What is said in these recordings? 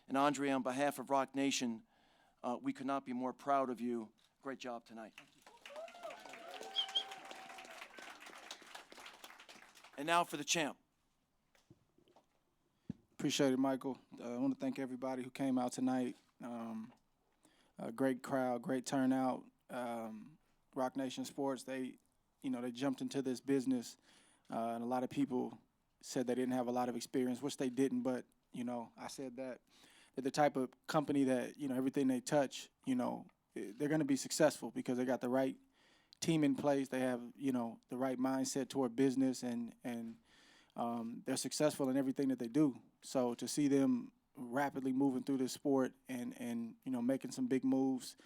And Andre, on behalf of Rock Nation, we could not be more proud of you. Great job tonight. And now for the champ. Appreciate it, Michael. I want to thank everybody who came out tonight. A great crowd, great turnout. Rock Nation Sports, they jumped into this business, and a lot of people said they didn't have a lot of experience, which they didn't. But I said that they're the type of company that everything they touch, they're going to be successful because they got the right team in place. They have the right mindset toward business, and they're successful in everything that they do. So to see them rapidly moving through this sport and making some big moves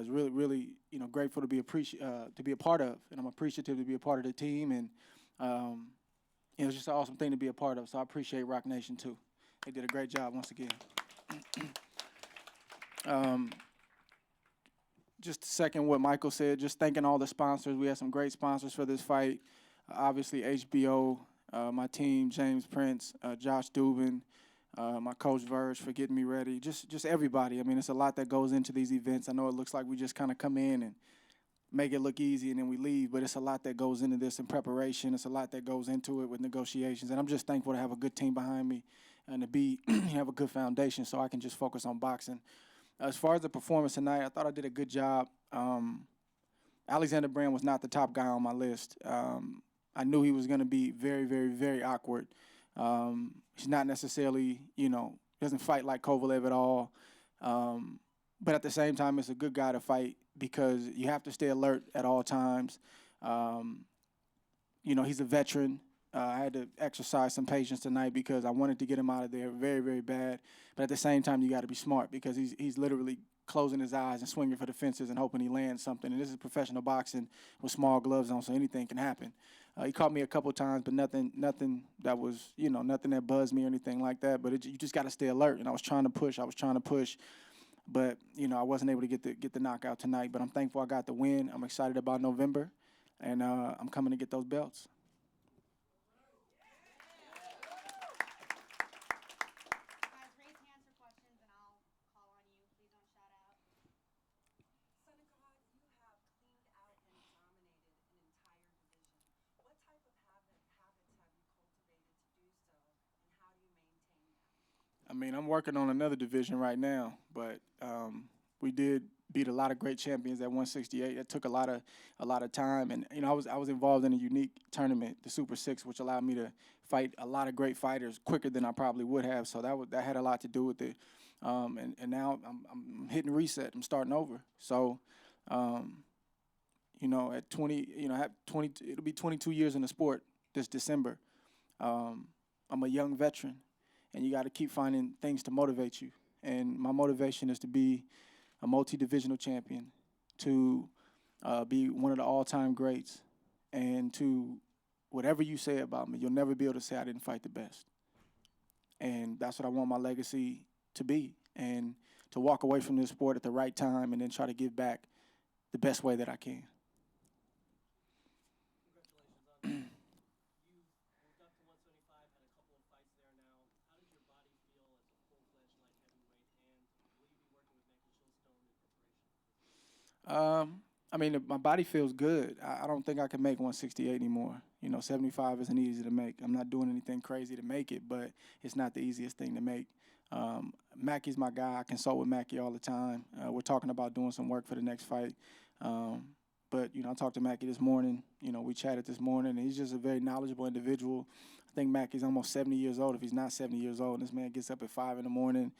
is really, really grateful to be a part of, and I'm appreciative to be a part of the team, and it's just an awesome thing to be a part of. So I appreciate Rock Nation too. They did a great job once again. Just to second what Michael said, just thanking all the sponsors. We had some great sponsors for this fight. Obviously HBO, my team, James Prince, Josh Dubin, my coach Verge for getting me ready. Just everybody. I mean, it's a lot that goes into these events. I know it looks like we just kind of come in and make it look easy and then we leave, but it's a lot that goes into this in preparation. It's a lot that goes into it with negotiations, and I'm just thankful to have a good team behind me and to be have a good foundation so I can just focus on boxing. As far as the performance tonight, I thought I did a good job. Alexander Brand was not the top guy on my list. I knew he was going to be very, very, very awkward. He's not necessarily, doesn't fight like Kovalev at all. But at the same time, it's a good guy to fight because you have to stay alert at all times. He's a veteran. I had to exercise some patience tonight because I wanted to get him out of there very, very bad. But at the same time, you got to be smart because he's literally closing his eyes and swinging for the fences and hoping he lands something. And this is professional boxing with small gloves on, so anything can happen. He caught me a couple times, but nothing that was, nothing that buzzed me or anything like that. But you just got to stay alert. And I was trying to push. But, I wasn't able to get the knockout tonight. But I'm thankful I got the win. I'm excited about November, and I'm coming to get those belts. I mean, I'm working on another division right now, but we did beat a lot of great champions at 168. It took a lot of time, and I was involved in a unique tournament, the Super Six, which allowed me to fight a lot of great fighters quicker than I probably would have. So that had a lot to do with it. And now I'm hitting reset. I'm starting over. So, at 20, I have 20. It'll be 22 years in the sport this December. I'm a young veteran. And you got to keep finding things to motivate you. And my motivation is to be a multi-divisional champion, to be one of the all-time greats, and to whatever you say about me, you'll never be able to say I didn't fight the best. And that's what I want my legacy to be, and to walk away from this sport at the right time and then try to give back the best way that I can. My body feels good. I don't think I can make 168 anymore. 75 isn't easy to make. I'm not doing anything crazy to make it, but it's not the easiest thing to make. Mackey's my guy. I consult with Mackey all the time. We're talking about doing some work for the next fight. But I talked to Mackey this morning. We chatted this morning, and he's just a very knowledgeable individual. I think Mackey's almost 70 years old, if he's not 70 years old. This man gets up at 5 in the morning.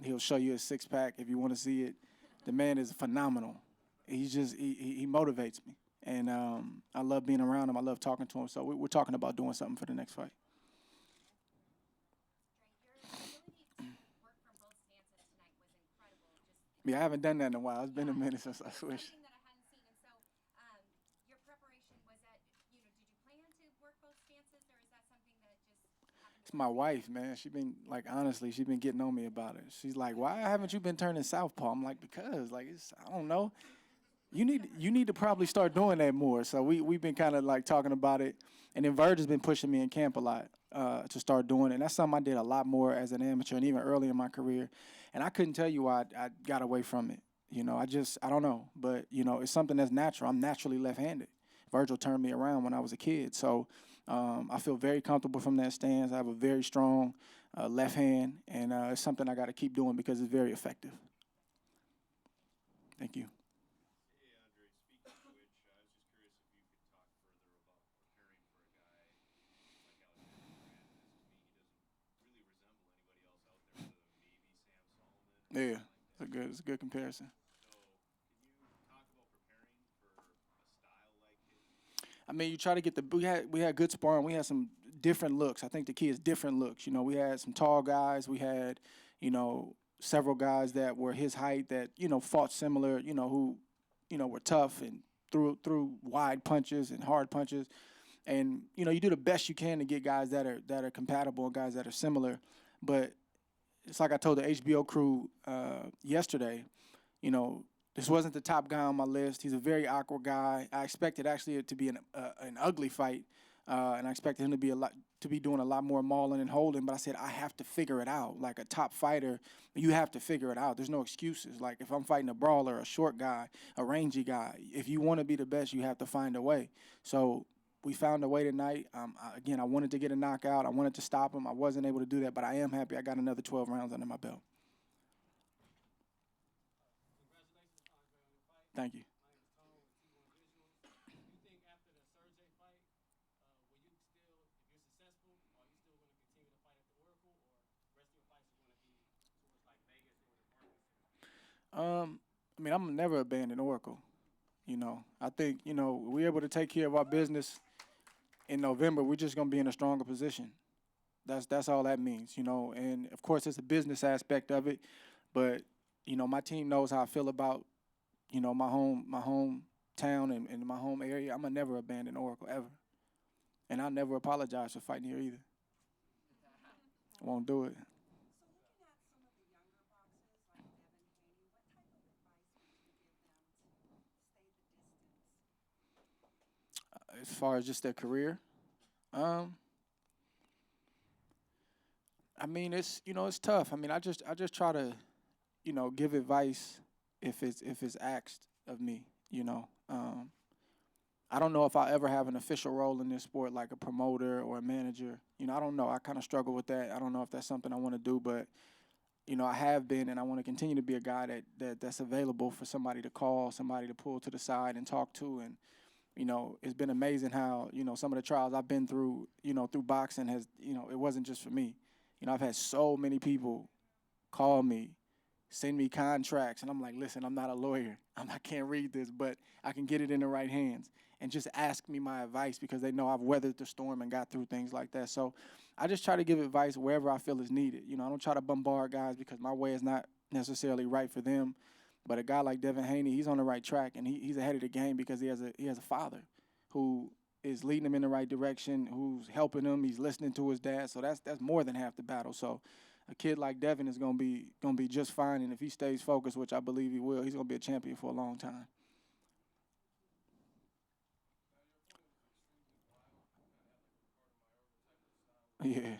He'll show you his six-pack if you want to see it. The man is phenomenal. He motivates me, and I love being around him. I love talking to him. So we're talking about doing something for the next fight. Yeah, I haven't done that in a while. It's been a minute since I switched. It's my wife, man. Honestly, she's been getting on me about it. She's like, why haven't you been turning southpaw? I'm like, because, I don't know. You need to probably start doing that more. So we've been kind of talking about it. And then Verge has been pushing me in camp a lot. to start doing it. And that's something I did a lot more as an amateur and even early in my career. And I couldn't tell you why I got away from it. I don't know. But, it's something that's natural. I'm naturally left-handed. Virgil turned me around when I was a kid. So I feel very comfortable from that stance. I have a very strong left hand, and it's something I got to keep doing because it's very effective. Thank you. Hey, Andre, speaking of which, I was just curious if you could talk further about preparing for a guy like Alexander Grant. Because to me, he doesn't really resemble anybody else out there other than maybe Sam Solomon or Yeah, something like it's a good comparison. that. So, can you talk about preparing for a style like his? I mean, you try to get we had good sparring. We had some different looks. I think the key is different looks. We had some tall guys. We had, several guys that were his height that fought similar. Who, were tough and threw wide punches and hard punches. And you do the best you can to get guys that are compatible and guys that are similar. But it's like I told the HBO crew yesterday. This wasn't the top guy on my list. He's a very awkward guy. I expected actually it to be an ugly fight, and I expected him to be doing a lot more mauling and holding. But I said I have to figure it out. Like a top fighter, you have to figure it out. There's no excuses. Like if I'm fighting a brawler, a short guy, a rangy guy, if you want to be the best, you have to find a way. So we found a way tonight. I wanted to get a knockout. I wanted to stop him. I wasn't able to do that, but I am happy I got another 12 rounds under my belt. Thank you. My name is Tone with T1 Visuals. You think after the Sergey fight, will you still, if you're successful, are you still going to continue to fight at the Oracle, or the rest of your fights are going to be towards like Vegas or the Parkinson's? I'm never abandon Oracle. I think we're able to take care of our business in November. We're just gonna be in a stronger position. That's all that means. And of course, it's a business aspect of it, but my team knows how I feel about my hometown and my home area. I'm gonna never abandon Oracle ever, and I'll never apologize for fighting here either. I won't do it. So looking at some of the younger boxers like Devin Haney, what type of advice would you give them to stay the distance? As far as just their career, um, it's tough. I just try to give advice if it's asked of me. I don't know if I ever have an official role in this sport like a promoter or a manager. I don't know. I kind of struggle with that. I don't know if that's something I want to do, but I have been, and I want to continue to be a guy that's available for somebody to call, somebody to pull to the side and talk to. And it's been amazing how some of the trials I've been through, through boxing has, it wasn't just for me. I've had so many people call me, send me contracts, and I'm like, listen, I'm not a lawyer. I can't read this, but I can get it in the right hands. And just ask me my advice because they know I've weathered the storm and got through things like that. So I just try to give advice wherever I feel is needed. I don't try to bombard guys because my way is not necessarily right for them. But a guy like Devin Haney, he's on the right track, and he's ahead of the game because he has a father who is leading him in the right direction, who's helping him. He's listening to his dad. So that's more than half the battle. So a kid like Devin is gonna be just fine, and if he stays focused, which I believe he will, he's gonna be a champion for a long time. Yeah.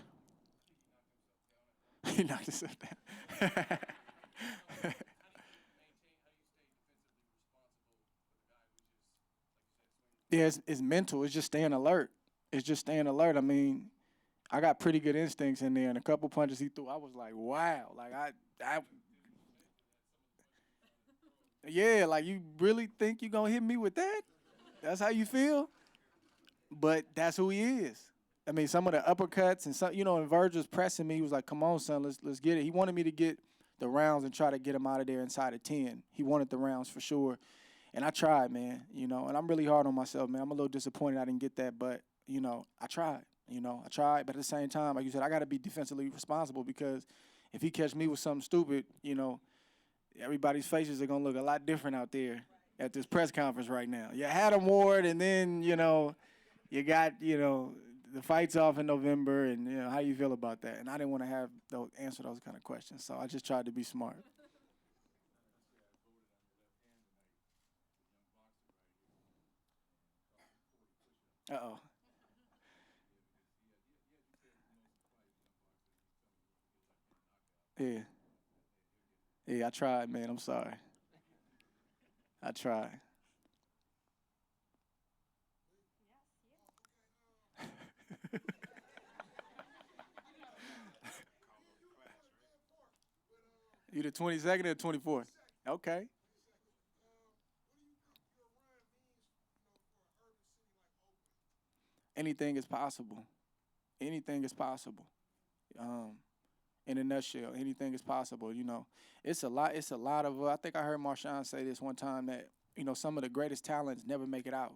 He knocked himself down. Yeah, it's mental. It's just staying alert. It's just staying alert. I got pretty good instincts in there, and a couple punches he threw, I was like, wow. Like yeah, like you really think you gonna hit me with that? That's how you feel? But that's who he is. Some of the uppercuts and some, and Virgil's pressing me. He was like, "Come on, son, let's get it." He wanted me to get the rounds and try to get him out of there inside of 10. He wanted the rounds for sure, and I tried, man. And I'm really hard on myself, man. I'm a little disappointed I didn't get that, but I tried. I tried, but at the same time, like you said, I got to be defensively responsible because if he catch me with something stupid, everybody's faces are gonna look a lot different out there at this press conference right now. You had him Ward, and then you got the fight's off in November, and how you feel about that? And I didn't want to answer those kind of questions, so I just tried to be smart. Uh-oh. Yeah. Yeah, I tried, man. I'm sorry. I tried. You the 22nd or 24th? Okay. Anything is possible. Anything is possible. Um, in a nutshell, anything is possible. You know, it's a lot. It's a lot of. I think I heard Marshawn say this one time that some of the greatest talents never make it out.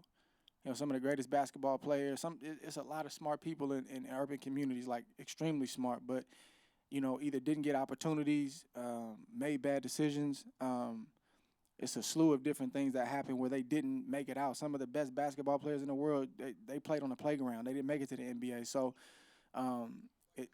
Some of the greatest basketball players. It's a lot of smart people in urban communities, like extremely smart, but either didn't get opportunities, made bad decisions. It's a slew of different things that happened where they didn't make it out. Some of the best basketball players in the world, they played on the playground. They didn't make it to the NBA. So, it,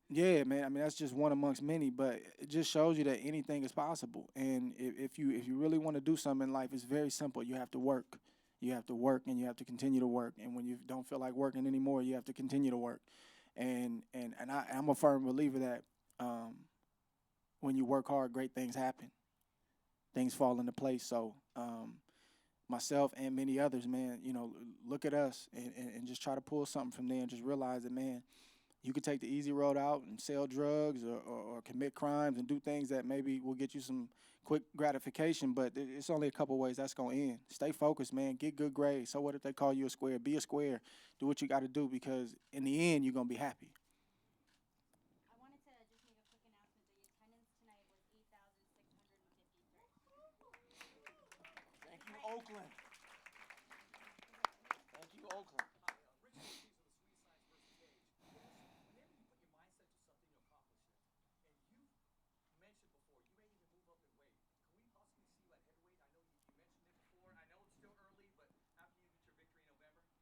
yeah, man. I mean, that's just one amongst many, but it just shows you that anything is possible. And if you really want to do something in life, it's very simple. You have to work. You have to work, and you have to continue to work. And when you don't feel like working anymore, you have to continue to work. I'm a firm believer that when you work hard, great things happen. Things fall into place. So myself and many others, man, look at us and just try to pull something from there and just realize that, man, you could take the easy road out and sell drugs or commit crimes and do things that maybe will get you some quick gratification, but it's only a couple ways that's going to end. Stay focused, man. Get good grades. So what if they call you a square? Be a square. Do what you got to do because in the end, you're going to be happy. I wanted to just make a quick announcement. The attendance tonight was 8,653. Thank you, Oakland. Thank you, Oakland. Rich Ortiz of the Sweet Science versus Cage. Whenever you put your mindset to something, you accomplish it. And you mentioned before, you may even move up in weight. Can we possibly see you at heavyweight? I know you mentioned it before. I know it's still early, but after you get your victory in November.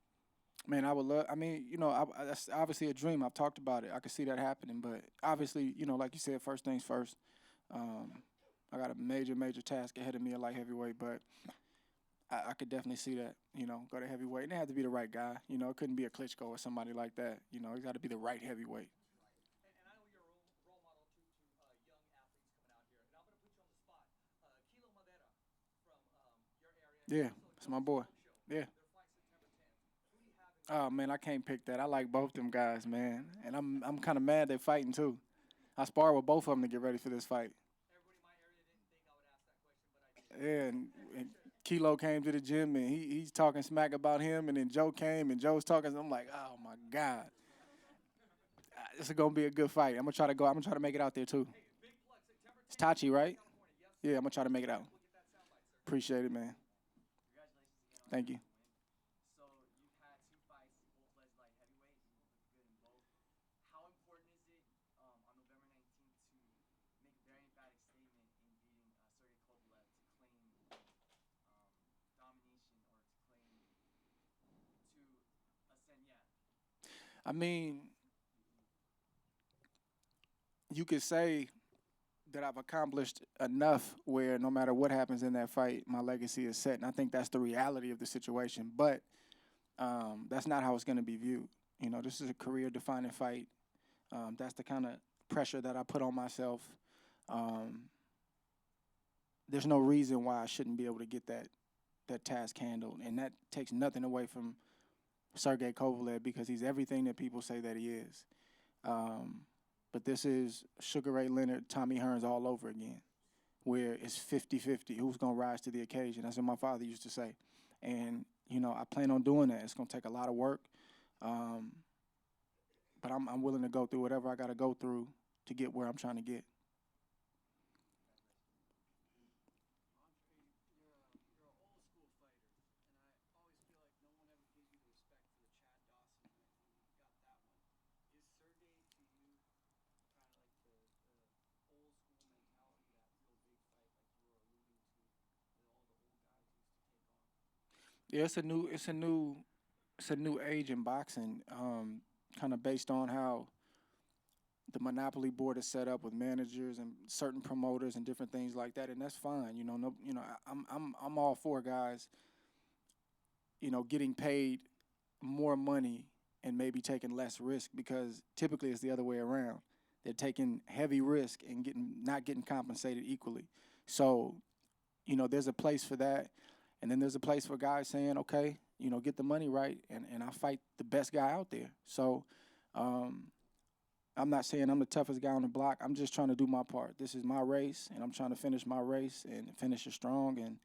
Man, I would love. I mean, that's obviously a dream. I've talked about it. I could see that happening, but obviously, like you said, first things first. I got a major, major task ahead of me at light heavyweight, but I could definitely see that. Go to heavyweight, and it had to be the right guy. It couldn't be a Klitschko or somebody like that. It got to be the right heavyweight. And I know you're a role model to young athletes coming out here. And I'm going to put you on the spot. Kilo Madera from your area. Yeah, it's my boy. Yeah. Their fight September 10th. Who do you have in Oh man, I can't pick that. I like both them guys, man, and I'm kind of mad they're fighting too. I sparred with both of them to get ready for this fight. everybody in my area didn't think I would ask that question, but I did. Yeah, and Kilo came to the gym and he's talking smack about him, and then Joe came and Joe's talking. I'm like, oh my god, this is gonna be a good fight. I'm gonna try to make it out there too. Big plug, September 10th. It's Tachi, right? California. Yes, Yeah, I'm gonna try to make it out. we'll get that soundbite, sir. Appreciate it, man. Congratulations again on Thank the you. win. So you've had 2 fights, both led light heavyweight. You look good in both. How important is it on November 19th to make a very emphatic statement in beating Sergey Kovalev to claim domination or to claim to ascend? Yeah. I mean, you could say that I've accomplished enough where no matter what happens in that fight, my legacy is set. And I think that's the reality of the situation. But that's not how it's going to be viewed. This is a career-defining fight. That's the kind of pressure that I put on myself. There's no reason why I shouldn't be able to get that task handled. And that takes nothing away from Sergey Kovalev because he's everything that people say that he is. But this is Sugar Ray Leonard, Tommy Hearns all over again, where it's 50-50. Who's going to rise to the occasion? That's what my father used to say. And, I plan on doing that. It's going to take a lot of work. But I'm willing to go through whatever I got to go through to get where I'm trying to get. Andre, you're an old school fighter, and I always feel like no one ever gives you the respect for the Chad Dawson when you got that one. Is Sergey to you kind of like the old school mentality, that real big fight like you were alluding to that all the old guys used to take on? Yeah, it's a new age in boxing, kind of based on how the monopoly board is set up with managers and certain promoters and different things like that, and that's fine. I'm all for guys, getting paid more money and maybe taking less risk because typically it's the other way around. They're taking heavy risk and not getting compensated equally. So, there's a place for that. And then there's a place for guys saying, okay, get the money right, and I fight the best guy out there. So I'm not saying I'm the toughest guy on the block. I'm just trying to do my part. This is my race, and I'm trying to finish my race and finish it strong. And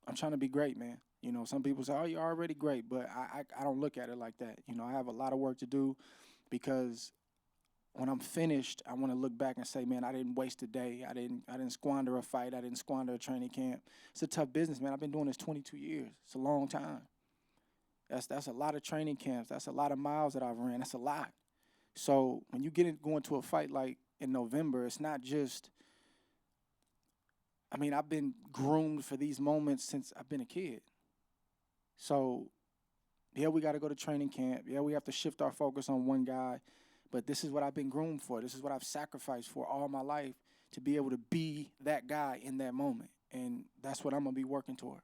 I'm trying to be great, man. Some people say, oh, you're already great, but I don't look at it like that. I have a lot of work to do, because when I'm finished, I want to look back and say, man, I didn't waste a day. I didn't squander a fight. I didn't squander a training camp. It's a tough business, man. I've been doing this 22 years. It's a long time. That's a lot of training camps. That's a lot of miles that I've ran. That's a lot. So when you go into a fight like in November, it's not just, I've been groomed for these moments since I've been a kid. So, yeah, we got to go to training camp. Yeah, we have to shift our focus on one guy. But this is what I've been groomed for. This is what I've sacrificed for all my life, to be able to be that guy in that moment. And that's what I'm going to be working toward.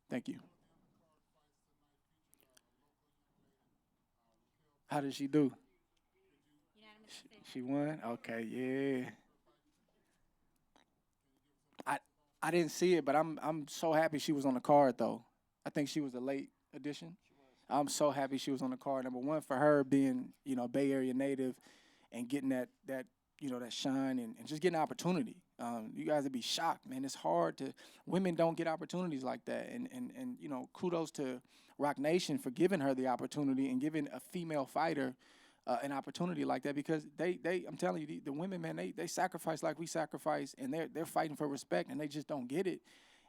Thank you. How did she do? Unanimous decision. She won? Okay, yeah. I didn't see it, but I'm so happy she was on the card, though. I think she was a late addition. I'm so happy she was on the card. Number one, for her being, Bay Area native and getting that shine and just getting opportunity. You guys would be shocked, man. It's hard women don't get opportunities like that. And kudos to Rock Nation for giving her the opportunity and giving a female fighter an opportunity like that, because I'm telling you, the women, man, they sacrifice like we sacrifice, and they're fighting for respect, and they just don't get it.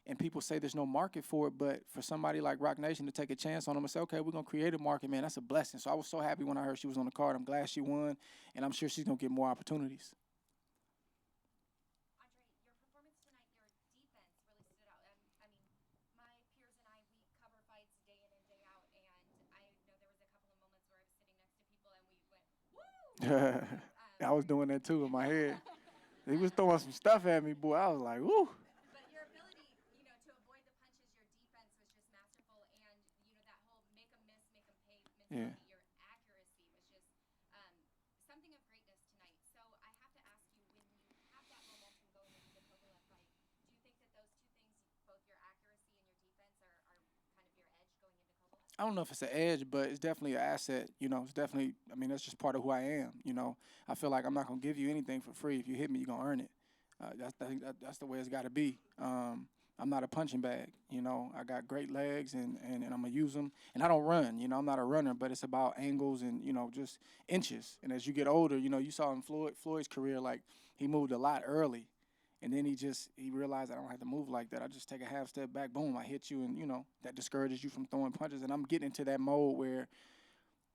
And people say there's no market for it, but for somebody like Rock Nation to take a chance on them and say, okay, we're going to create a market, man, that's a blessing. So I was so happy when I heard she was on the card. I'm glad she won, and I'm sure she's going to get more opportunities. Andre, your performance tonight, your defense really stood out. I mean, my peers and I, we cover fights day in and day out, and I know there was a couple of moments where I was sitting next to people and we went, woo! I was doing that too in my head. He was throwing some stuff at me, boy. I was like, woo. But your ability, to avoid the punches, your defense was just masterful, and that whole make 'em miss, make 'em pay mentality. Yeah. Your accuracy was just something of greatness tonight. So I have to ask you, when you have that momentum going into the Kovalev fight, do you think that those two things, both your accuracy and your defense, are kind of your edge going into Kovalev? I don't know if it's an edge, but it's definitely an asset. It's definitely, that's just part of who I am. I feel like I'm not going to give you anything for free. If you hit me, you're going to earn it. That's the way it's got to be. I'm not a punching bag. I got great legs, and I'm going to use them. And I don't run. I'm not a runner, but it's about angles and, just inches. And as you get older, you saw in Floyd's career, like, he moved a lot early. And then he realized I don't have to move like that. I just take a half step back, boom, I hit you, and, that discourages you from throwing punches. And I'm getting into that mode where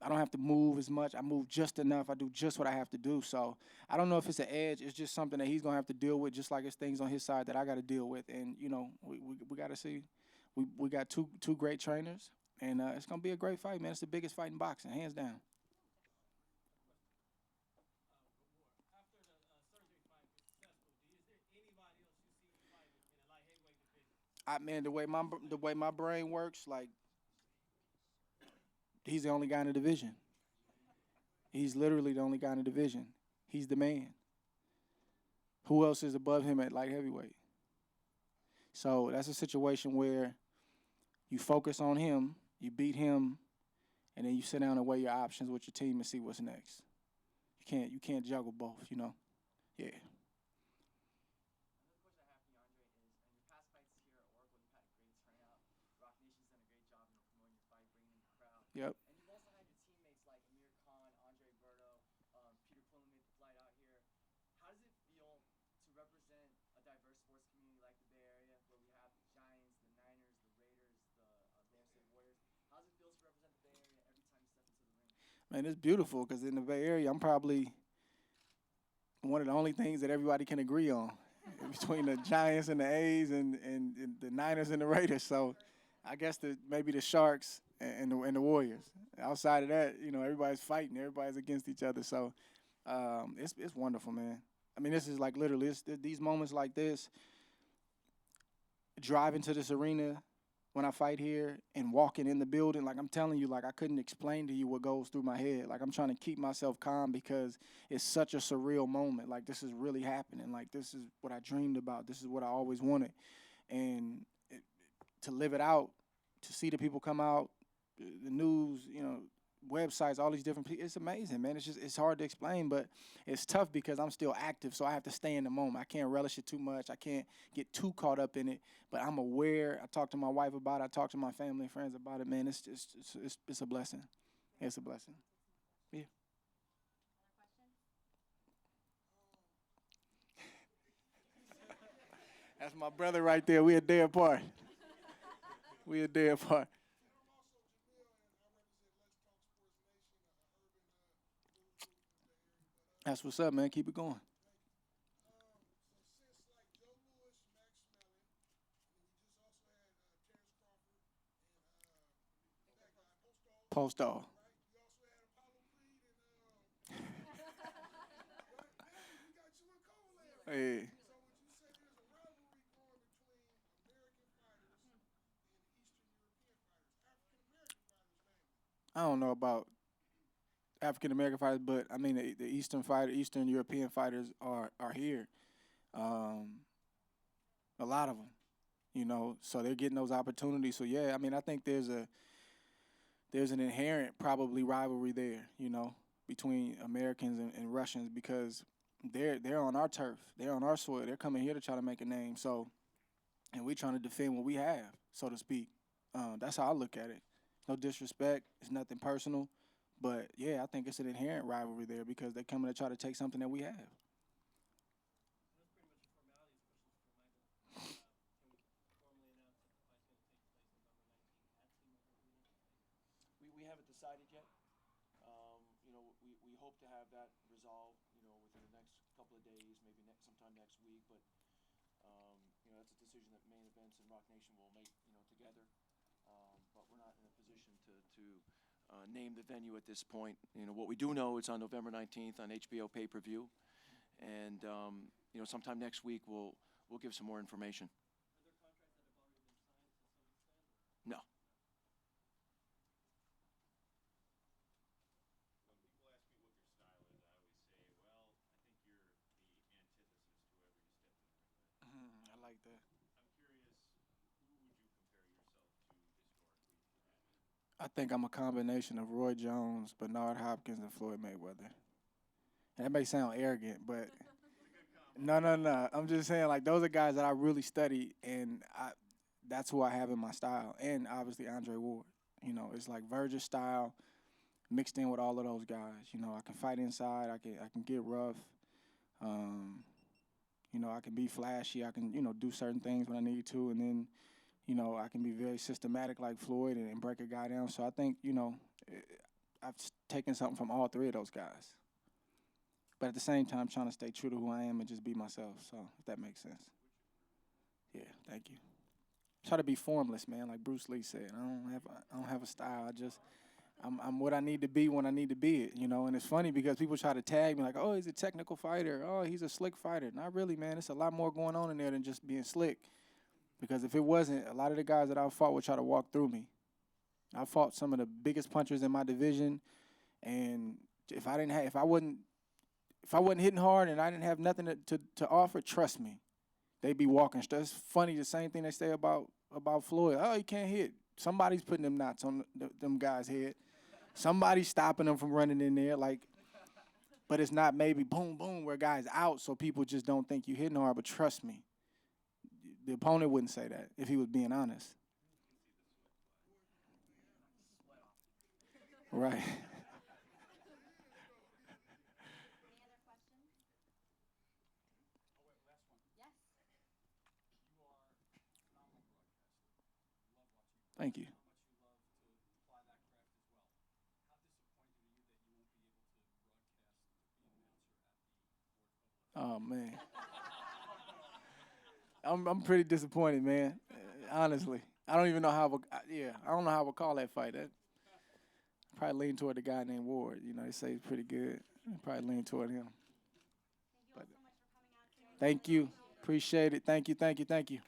I don't have to move as much. I move just enough. I do just what I have to do. So I don't know if it's an edge. It's just something that he's going to have to deal with, just like it's things on his side that I got to deal with. And, we got to see. We got two great trainers, and it's going to be a great fight, man. It's the biggest fight in boxing, hands down. After the Sergey fight was successful, is there anybody else you see you fighting in a light heavyweight division? Man, the way my brain works, like, he's the only guy in the division. He's literally the only guy in the division. He's the man. Who else is above him at light heavyweight? So that's a situation where you focus on him, you beat him, and then you sit down and weigh your options with your team and see what's next. You can't juggle both, Yeah. Another question I have for you, Andre, is in your past fights here at Oracle, you've had a great turnout. Rock Nation's done a great job in promoting your fight, bringing in the crowd. Yep. And you've also had your teammates like Amir Khan, Andre Berto, Peter Quinlan made the flight out here. How does it feel to represent a diverse sports community like the Bay Area, where we have the Giants, the Niners, the Raiders, the Golden State Warriors? How does it feel to represent the Bay Area every time you step into the ring? Man, it's beautiful because in the Bay Area, I'm probably one of the only things that everybody can agree on between the Giants and the A's and the Niners and the Raiders. So I guess maybe the Sharks and the Warriors. Outside of that, everybody's fighting. Everybody's against each other. So it's wonderful, man. This is like literally these moments like this, driving to this arena when I fight here and walking in the building, like I'm telling you, like I couldn't explain to you what goes through my head. Like I'm trying to keep myself calm because it's such a surreal moment. Like this is really happening. Like this is what I dreamed about. This is what I always wanted. And to live it out, to see the people come out, the news, websites, all these different people, it's amazing, man. It's hard to explain, but it's tough because I'm still active, so I have to stay in the moment. I can't relish it too much. I can't get too caught up in it, but I'm aware. I talk to my wife about it. I talk to my family and friends about it, man. It's a blessing. It's a blessing. Yeah. That's my brother right there. We a day apart. We a day apart. That's what's up, man. Keep it going. Post off. Hey. I don't know about African American fighters, but I mean the Eastern European fighters are here. Um, a lot of them, so they're getting those opportunities. So yeah, I mean I think there's an inherent probably rivalry there, between Americans and Russians because they're on our turf, they're on our soil, they're coming here to try to make a name. So, and we trying to defend what we have, so to speak. That's how I look at it. No disrespect, it's nothing personal, but yeah, I think it's an inherent rivalry there because they're coming to try to take something that we have. That's pretty much a formalities question for Michael. Can we formally announce that the fight's going to take place November 19th at T-Mobile Arena? We haven't decided yet. We hope to have that resolved, within the next couple of days, maybe sometime next week. But that's a decision that Main Events and Rock Nation will make, together. But we're not in a position to name the venue at this point. What we do know, it's on November 19th on HBO pay-per-view, and sometime next week we'll give some more information. Are there contracts that have already been signed to some extent? No. When people ask me what your style is, I always say, well, I think you're the antithesis to whoever you step in the ring with. I like that. I'm curious, who would you compare yourself to historically for that? I think I'm a combination of Roy Jones, Bernard Hopkins, and Floyd Mayweather. And that may sound arrogant, but no. I'm just saying, like, those are guys that I really study, and that's who I have in my style. And obviously Andre Ward. It's like Verger style mixed in with all of those guys. I can fight inside. I can get rough. I can be flashy. I can, do certain things when I need to, and then, I can be very systematic like Floyd and break a guy down. So I think, I've taken something from all three of those guys. But at the same time, trying to stay true to who I am and just be myself. So if that makes sense. Yeah, thank you. Try to be formless, man, like Bruce Lee said. I don't have a style. I'm what I need to be when I need to be it, And it's funny because people try to tag me like, oh, he's a technical fighter. Oh, he's a slick fighter. Not really, man. It's a lot more going on in there than just being slick. Because if it wasn't, a lot of the guys that I fought would try to walk through me. I fought some of the biggest punchers in my division, and if I wasn't hitting hard and I didn't have nothing to offer, trust me, they'd be walking. It's funny, the same thing they say about Floyd. Oh, he can't hit. Somebody's putting them knots on them guys' head. Somebody's stopping them from running in there. But it's not maybe boom, boom, where guys out so people just don't think you hitting hard. But trust me, the opponent wouldn't say that if he was being honest. Right. Any other questions? Oh, wait, last one. Yes. You are a phenomenal broadcaster. Love watching you. Thank you. How much you love to apply that craft as well. How disappointed are you that you won't be able to broadcast, be an announcer at the World Cup? Oh, man. I'm pretty disappointed, man. Honestly. I don't even know how I don't know how I would call that fight. That probably lean toward the guy named Ward. They say he's pretty good. Probably lean toward him. Thank you all so much for coming out today. Thank you. Appreciate it. Thank you.